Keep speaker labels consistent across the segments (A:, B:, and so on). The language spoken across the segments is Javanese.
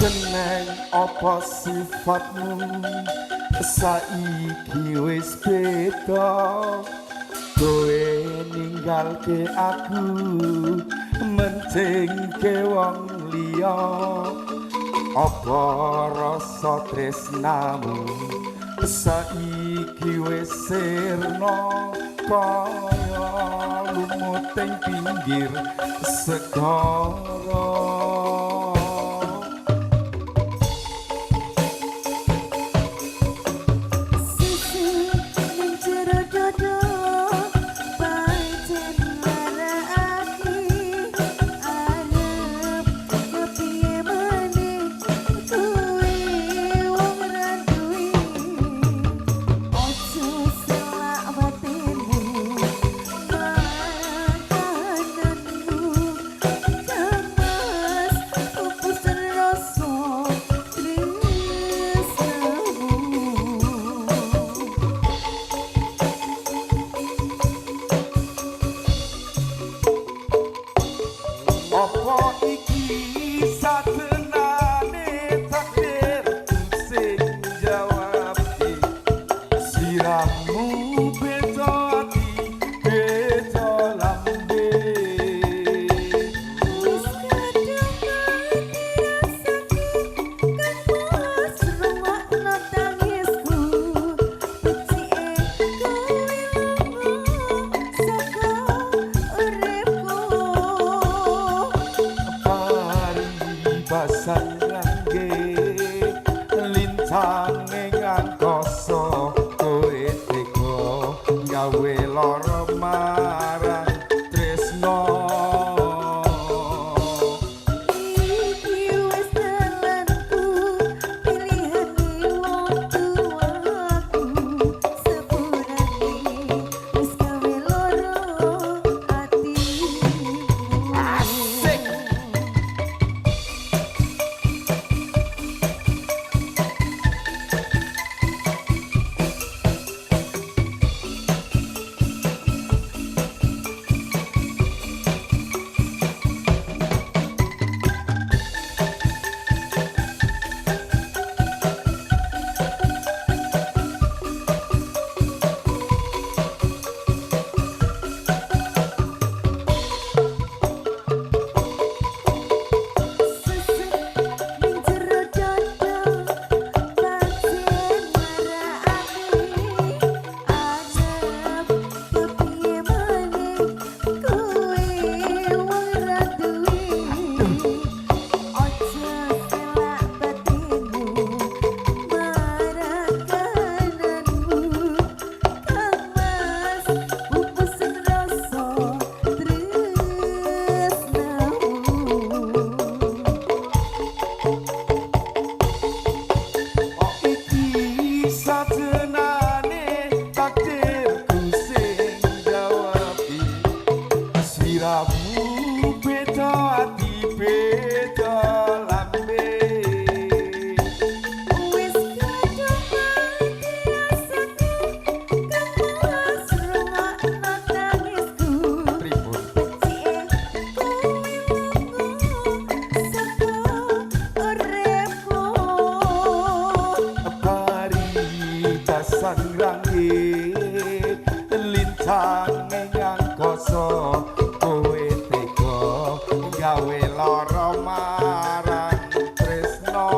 A: Keneng apa sifatmu saiki wis beda kowe ninggalke aku mentingke wong liya apa rasa tresnamu saiki wis sirna kaya lumuting pinggir segara. Basan ngangge lintang ing angkasa kowe tega gawe lara marang tresno. Siramu beda ati beda lambe wis kadung mati rasaku kemas rungokno tangisku tribun becike kowe lunga saka uripku pari basan rangi lintang ing angkasa kowe tega gawe lara marang tresno.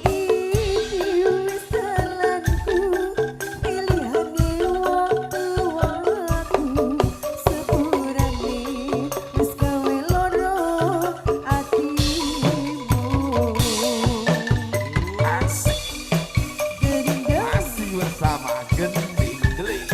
A: Iki wis dalanku pilihane wong tuaku sepurane wis gawe lara atimu. Asik masih bersama Gending Deling.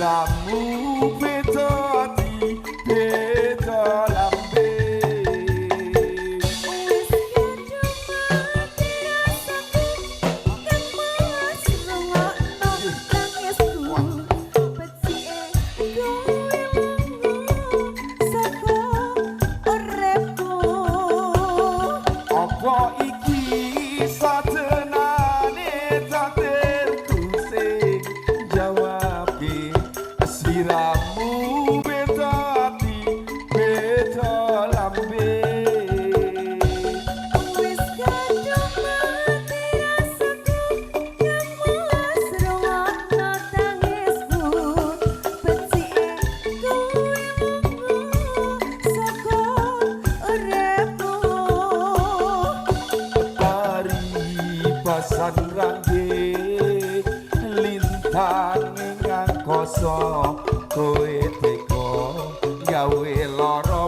A: sliramu beda ati beda lambe apa iki satenane takdirku sing jawabe sliramu beda ati beda lambe
B: Wis kadung mati rasaku ngemas rungokno tangisku becike kowe lunga saka uripku
A: paribasan rangge lintang ngangkoso kowe teko gawe lara